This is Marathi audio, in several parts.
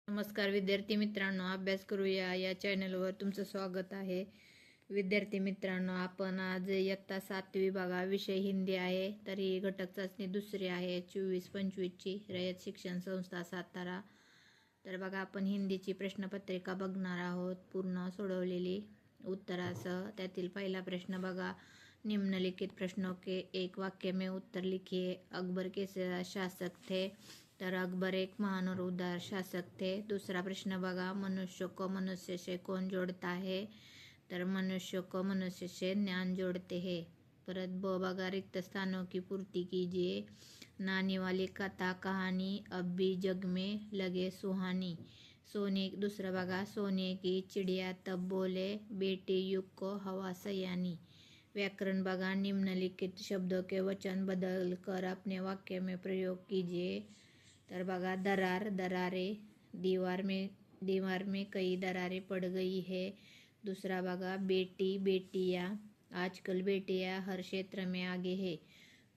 नमस्कार विद्यार्थी मित्रांनो, अभ्यास करूया या चॅनलवर तुमचं स्वागत आहे. विद्यार्थी मित्रांनो, आपण आज इयत्ता 7वी बघा, विषय हिंदी आहे. तर ही घटक चाचणी दुसरी आहे 24-25ची, रयत शिक्षण संस्था सातारा. तर बघा, आपण हिंदीची प्रश्नपत्रिका बघणार आहोत पूर्ण सोडवलेली उत्तरासह. त्यातील पहिला प्रश्न बघा, निम्नलिखित प्रश्नों के एक वाक्य में उत्तर लिखिए. अकबर कैसे शासक थे? तर अकबर एक महान और उदार शासक थे. दूसरा प्रश्न बघा, मनुष्य को मनुष्य से कौन जोड़ता है? तर मनुष्य को मनुष्य से ज्ञान जोड़ते हैं. परत ब बघा, रिक्त स्थानों की पूर्ति कीजिए. नानी वाली कथा कहानी अब भी जग में लगे सुहानी. सोने दूसरा बघा, सोने की चिड़िया तब बोले बेटी युग को हवा सयानी. व्याकरण बघा, निम्नलिखित शब्दों के वचन बदल कर अपने वाक्य में प्रयोग कीजिए. तर बघा, दरार दरारे, दीवार में कई दरारें पड़ गई है. दूसरा बघा, बेटी बेटियाँ, आजकल बेटियाँ हर क्षेत्र में आगे है.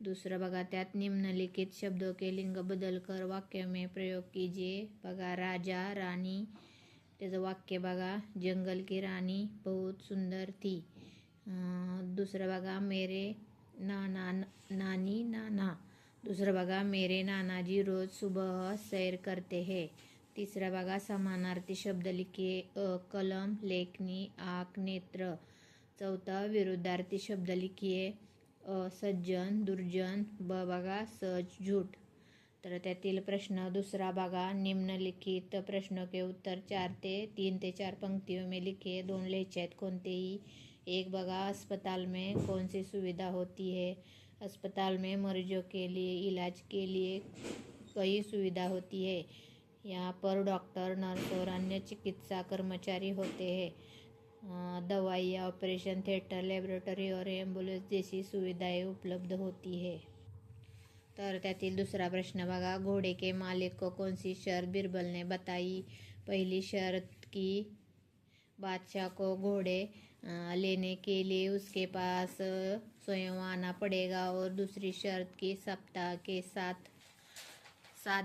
दूसरा बघा, त्यात निम्नलिखित शब्दों के लिंग बदल कर वाक्य में प्रयोग कीजिए. बघा, राजा रानी, त्याचं वाक्य बघा, जंगल की रानी बहुत सुंदर थी. दुसरं बघा, मेरे नानी नाना. दूसरा बघा, मेरे नाना जी रोज सुबह सैर करते हैं. तीसरा बघा, समानार्थी शब्द लिखिए. कलम, लेखनी, आँख, नेत्र. चौथा, विरुद्धार्थी शब्द लिखिए. सज्जन, दुर्जन. ब बघा, सच, झूठ. तर त्यातील प्रश्न दुसरा बघा, निम्नलिखित प्रश्नों के उत्तर 3 ते 4 पंक्तियों में लिखिए. 2 लिहायचे आहेत कोणतेही. एक बघा, अस्पताल में कौन सी सुविधा होती है? अस्पताल में मरीजों के लिए इलाज के लिए कई सुविधा होती है. यहाँ पर डॉक्टर, नर्स और अन्य चिकित्सा कर्मचारी होते हैं. दवाई, ऑपरेशन थिएटर, लेबोरेटरी और एम्बुलेंस जैसी सुविधाएं उपलब्ध होती है. तर त्यातील दुसरा प्रश्न बघा, घोड़े के मालिक को कौन सी शर्त बिरबल ने बताई? पहली शर्त की बादशाह को घोड़े लेने के लिए उसके पास स्वयं आना पड़ेगा. और दूसरी शर्त की सप्ताह के 7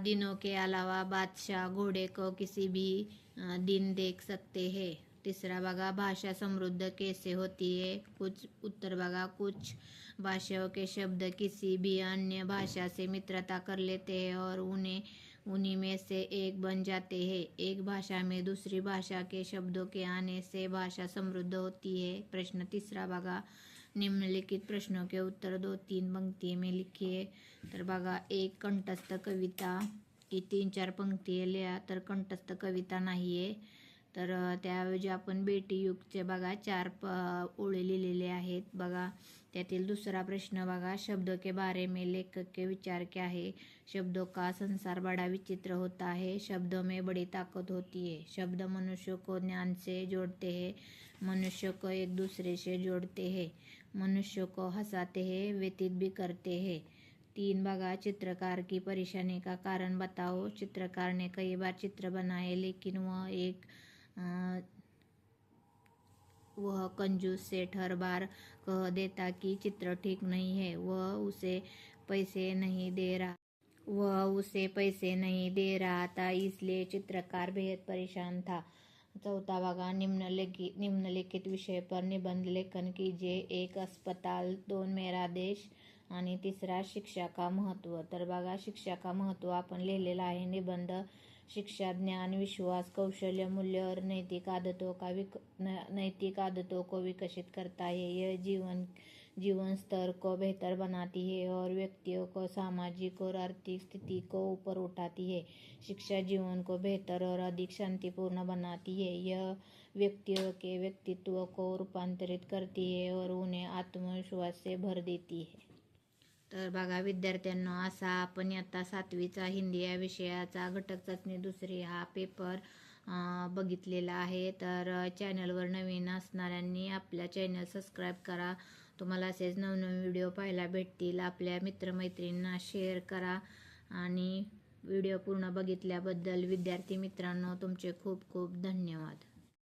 दिनों के अलावा बादशाह घोड़े को किसी भी दिन देख सकते हैं. तीसरा बघा, भाषा समृद्ध कैसे होती है? कुछ उत्तर बघा, कुछ भाषाओं के शब्द किसी भी अन्य भाषा से मित्रता कर लेते हैं और उन्हीं में से एक बन जाते हैं. एक भाषा में दूसरी भाषा के शब्दों के आने से भाषा समृद्ध होती है. प्रश्न तीसरा बघा, निम्नलिखित प्रश्नों के उत्तर 2-3 पंक्ति में लिखिए. तर बघा, एक कंठस्थ कविता की 3-4 पंक्ती लिहा. तर कंठस्थ कविता नाही आहे. तर त्याऐवजी आपण बेटी युगचे बघा 4 ओळी लिहिलेले आहेत. बघा, त्यातील दुसरा प्रश्न बघा, शब्दों के बारे में लेखक के विचार क्या है? शब्दों का संसार बड़ा विचित्र होता है. शब्दों में बड़ी ताकत होती है. शब्द मनुष्य को ज्ञान से जोड़ते हैं. मनुष्य को एक दूसरे से जोड़ते हैं. मनुष्य को हंसाते हैं, व्यतीत भी करते हैं. 3 बघा, चित्रकार की परेशानी का कारण बताओ. चित्रकार ने कई बार चित्र बनाए लेकिन वह कंजूस सेठ हर बार कह देता कि चित्र ठीक नहीं है. वह उसे पैसे नहीं दे रहा था, इसलिए चित्रकार बेहद परेशान था. चौथा बघा, निम्नलिखित विषय पर निबंध लेखन कीजिए. 1 अस्पताल, 2 मेरा देश आणि 3 शिक्षा का महत्व. तर बघा, शिक्षा का महत्व आपण लिहिलेला आहे निबंध. शिक्षा ज्ञान, विश्वास, कौशल्य, मूल्य और नैतिक आदतों को विकसित करता है. यह जीवन स्तर को बेहतर बनाती है और व्यक्तियों को सामाजिक और आर्थिक स्थिति को ऊपर उठाती है. शिक्षा जीवन को बेहतर और अधिक शांतिपूर्ण बनाती है. यह व्यक्तियों के व्यक्तित्व को रूपांतरित करती है और उन्हें आत्मविश्वास से भर देती है. तर बघा विद्यार्थ्यांनो, असा आपण इयत्ता 7वीचा हिंदी या विषयाचा घटक चाचणी दुसरी हा पेपर बघितलेला आहे. तर चॅनलवर नवीन असणाऱ्यांनी आपल्या चॅनल सबस्क्राईब करा. तुम्हाला असेच नवनवीन व्हिडिओ पाहायला भेटतील. आपल्या मित्रमैत्रिणींना शेअर करा. आणि व्हिडिओ पूर्ण बघितल्याबद्दल विद्यार्थी मित्रांनो तुमचे खूप खूप धन्यवाद.